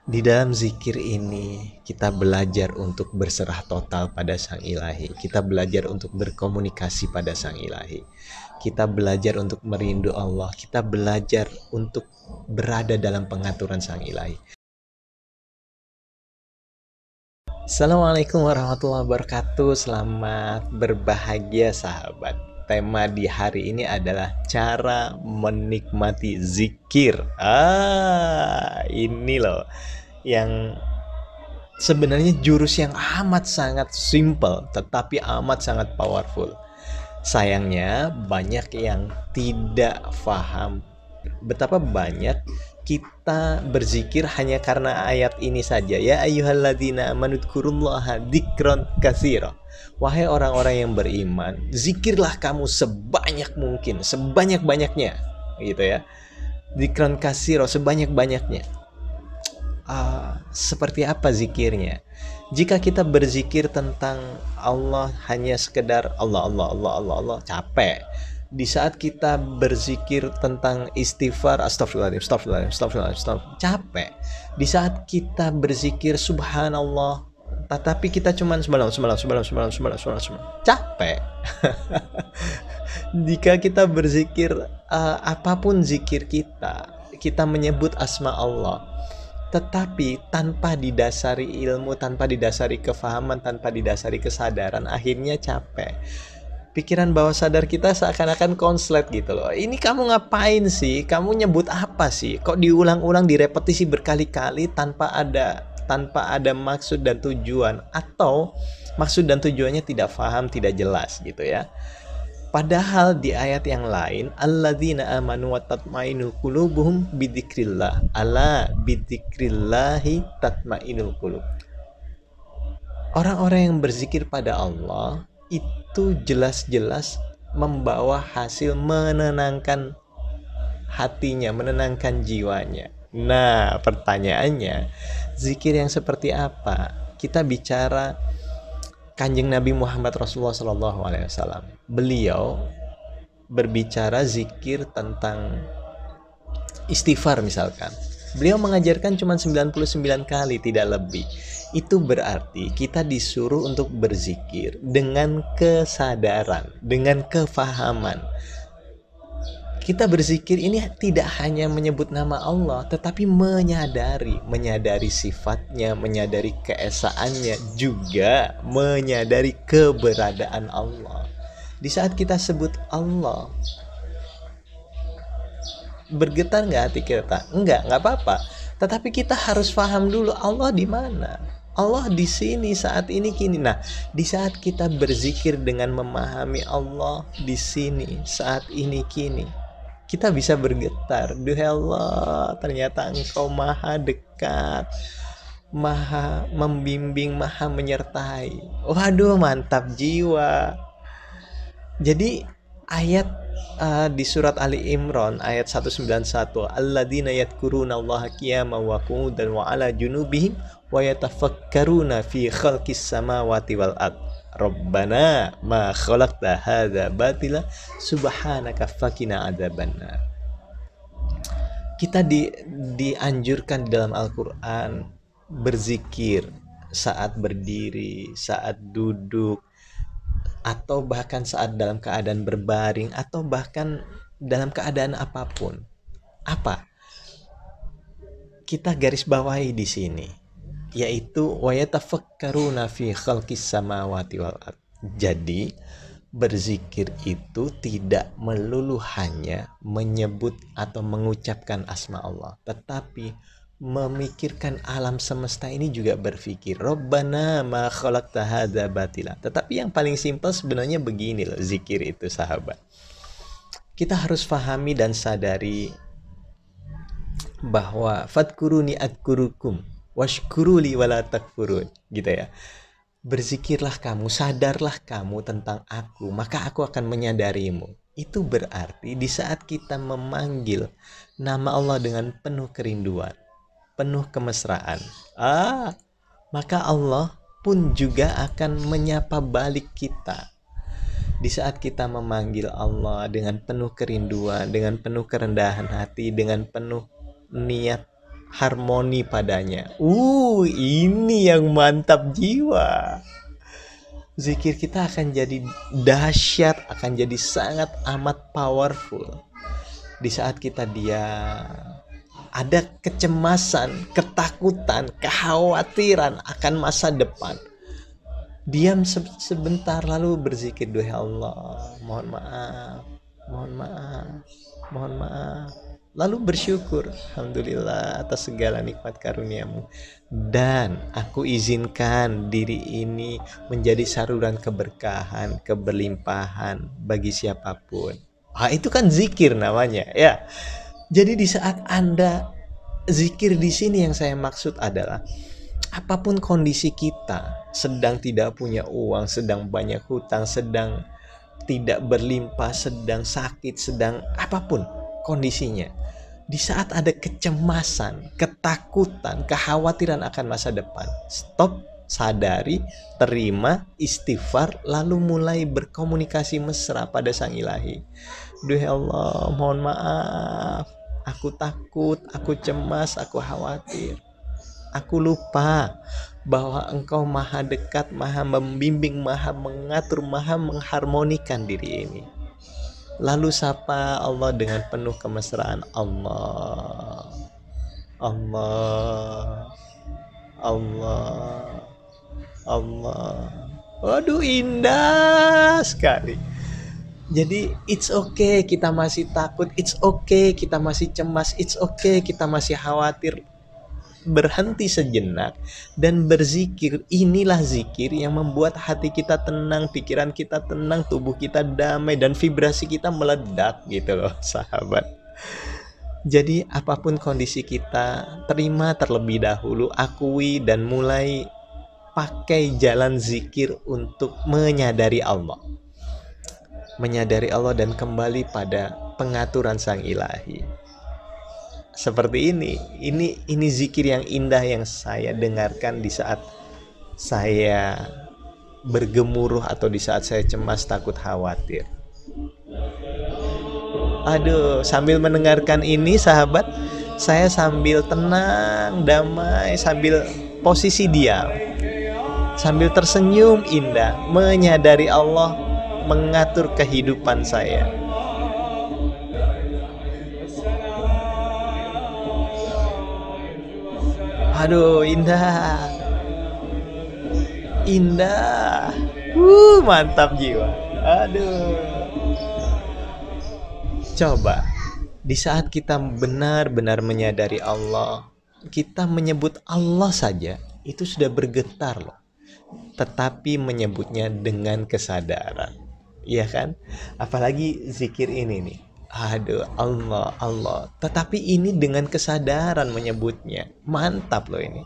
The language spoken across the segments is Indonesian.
Di dalam zikir ini, kita belajar untuk berserah total pada Sang Ilahi. Kita belajar untuk berkomunikasi pada Sang Ilahi. Kita belajar untuk merindu Allah. Kita belajar untuk berada dalam pengaturan Sang Ilahi. Assalamualaikum warahmatullahi wabarakatuh. Selamat berbahagia sahabat. Tema di hari ini adalah cara menikmati zikir. Ini loh yang sebenarnya jurus yang amat sangat simple tetapi amat sangat powerful. Sayangnya banyak yang tidak paham betapa banyak kita berzikir hanya karena ayat ini saja. Ya ayyuhalladzina amanudzukurullaha dzikron katsira. Wahai orang-orang yang beriman, zikirlah kamu sebanyak mungkin, sebanyak-banyaknya gitu ya. Dzikron katsira, sebanyak-banyaknya. Seperti apa zikirnya? Jika kita berzikir tentang Allah hanya sekedar Allah Allah Allah Allah Allah, capek. Di saat kita berzikir tentang istighfar, astagfirullahaladzim, astagfirullahaladzim, astagfirullahaladzim, astagfirullahaladzim, capek. Di saat kita berzikir subhanallah, tetapi kita cuman subhanallah, capek. Jika kita berzikir apapun zikir kita menyebut asma Allah, tetapi tanpa didasari ilmu, tanpa didasari kefahaman, tanpa didasari kesadaran, akhirnya capek. Pikiran bawah sadar kita seakan-akan konslet gitu loh. Ini kamu ngapain sih? Kamu nyebut apa sih? Kok diulang-ulang, direpetisi berkali-kali tanpa ada maksud dan tujuan, atau maksud dan tujuannya tidak paham, tidak jelas gitu ya. Padahal di ayat yang lain, alladzina amanu wa tatmainul qulubuhum bidzikrillah. Ala bidzikrillahi tatmainul qulub. Orang-orang yang berzikir pada Allah itu jelas-jelas membawa hasil menenangkan hatinya, menenangkan jiwanya. Nah, pertanyaannya, zikir yang seperti apa? Kita bicara Kanjeng Nabi Muhammad Rasulullah SAW. Beliau berbicara zikir tentang istighfar misalkan. Beliau mengajarkan cuma 99 kali, tidak lebih. Itu berarti kita disuruh untuk berzikir dengan kesadaran, dengan kefahaman. Kita berzikir ini tidak hanya menyebut nama Allah, tetapi menyadari sifatnya, menyadari keesaannya, juga menyadari keberadaan Allah. Di saat kita sebut Allah, bergetar nggak hati kita? Nggak apa-apa. Tetapi kita harus paham dulu Allah di mana. Allah di sini saat ini kini. Nah, di saat kita berzikir dengan memahami Allah di sini saat ini kini, kita bisa bergetar. Duh Allah, ternyata Engkau maha dekat, maha membimbing, maha menyertai. Waduh, mantap jiwa. Jadi ayat di surat Ali Imran ayat 191, alladzina yadhkurunallaha qiyaman wa qu'udan wa 'ala junubihim wa yatafakkaruna fi khalqis samawati wal ard. Rabbana ma khalaqta hadza batila subhanaka faqina adzabannar. Kita dianjurkan di dalam Al-Qur'an berzikir saat berdiri, saat duduk, atau bahkan saat dalam keadaan berbaring, atau bahkan dalam keadaan apapun. Apa? Kita garis bawahi di sini, yaitu wa yatafakkaruna fi khalqis samawati wal ard. Jadi berzikir itu tidak melulu hanya menyebut atau mengucapkan asma Allah, tetapi memikirkan alam semesta ini juga berpikir Rabbana ma khalaqta hadza batila. Tetapi yang paling simpel sebenarnya begini loh zikir itu sahabat. Kita harus pahami dan sadari bahwa fadkuruni adkurukum washkuruli wala takfurun gitu ya. Berzikirlah kamu, sadarlah kamu tentang aku, maka aku akan menyadarimu. Itu berarti di saat kita memanggil nama Allah dengan penuh kerinduan, penuh kemesraan, maka Allah pun juga akan menyapa balik kita. Di saat kita memanggil Allah dengan penuh kerinduan, dengan penuh kerendahan hati, dengan penuh niat harmoni padanya. Ini yang mantap jiwa. Zikir kita akan jadi dahsyat, akan jadi sangat amat powerful. Di saat kita ada kecemasan, ketakutan, kekhawatiran akan masa depan, diam sebentar lalu berzikir, duhai Allah, mohon maaf, mohon maaf, mohon maaf. Lalu bersyukur, alhamdulillah atas segala nikmat karuniamu. Dan aku izinkan diri ini menjadi saluran keberkahan, keberlimpahan bagi siapapun. Itu kan zikir namanya, ya. Jadi di saat Anda zikir di sini, yang saya maksud adalah apapun kondisi kita, sedang tidak punya uang, sedang banyak hutang, sedang tidak berlimpah, sedang sakit, sedang apapun kondisinya. Di saat ada kecemasan, ketakutan, kekhawatiran akan masa depan, stop, sadari, terima, istighfar, lalu mulai berkomunikasi mesra pada Sang Ilahi. Duhai Allah, mohon maaf, aku takut, aku cemas, aku khawatir. Aku lupa bahwa Engkau maha dekat, maha membimbing, maha mengatur, maha mengharmonikan diri ini. Lalu sapa Allah dengan penuh kemesraan. Allah, Allah, Allah, Allah. Waduh, indah sekali. Jadi it's okay kita masih takut, it's okay kita masih cemas, it's okay kita masih khawatir. Berhenti sejenak dan berzikir. Inilah zikir yang membuat hati kita tenang, pikiran kita tenang, tubuh kita damai, dan vibrasi kita meledak gitu loh sahabat. Jadi apapun kondisi kita, terima terlebih dahulu, akui, dan mulai pakai jalan zikir untuk menyadari Allah. Menyadari Allah dan kembali pada pengaturan Sang Ilahi. Seperti ini zikir yang indah yang saya dengarkan di saat saya bergemuruh atau di saat saya cemas, takut, khawatir. Aduh, sambil mendengarkan ini sahabat, saya sambil tenang, damai, sambil posisi diam, sambil tersenyum indah, menyadari Allah mengatur kehidupan saya. Aduh, indah, indah, mantap jiwa. Aduh, coba di saat kita benar-benar menyadari Allah, kita menyebut Allah saja itu sudah bergetar loh. Tetapi menyebutnya dengan kesadaran, iya kan? Apalagi zikir ini nih. Aduh, Allah, Allah. Tetapi ini dengan kesadaran menyebutnya. Mantap loh ini.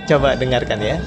Coba dengarkan ya.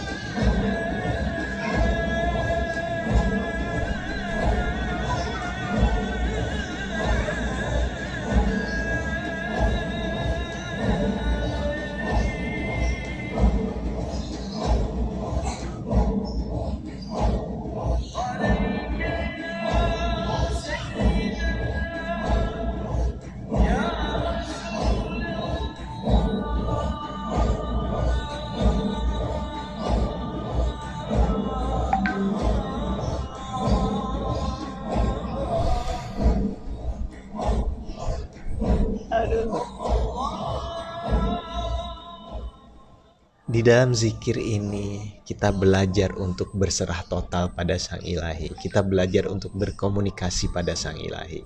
Di dalam zikir ini kita belajar untuk berserah total pada Sang Ilahi. Kita belajar untuk berkomunikasi pada Sang Ilahi.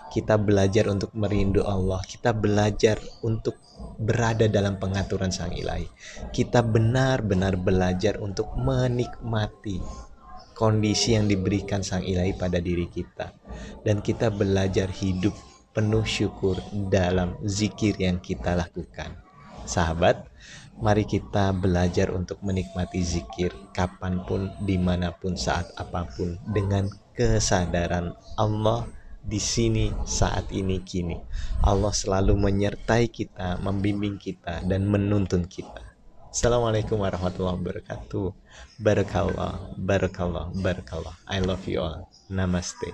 Kita belajar untuk merindu Allah. Kita belajar untuk berada dalam pengaturan Sang Ilahi. Kita benar-benar belajar untuk menikmati kondisi yang diberikan Sang Ilahi pada diri kita. Dan kita belajar hidup penuh syukur dalam zikir yang kita lakukan. Sahabat, mari kita belajar untuk menikmati zikir kapanpun, dimanapun, saat apapun, dengan kesadaran Allah di sini, saat ini, kini. Allah selalu menyertai kita, membimbing kita, dan menuntun kita. Assalamualaikum warahmatullahi wabarakatuh. Barakallah, barakallah, barakallah. I love you all. Namaste.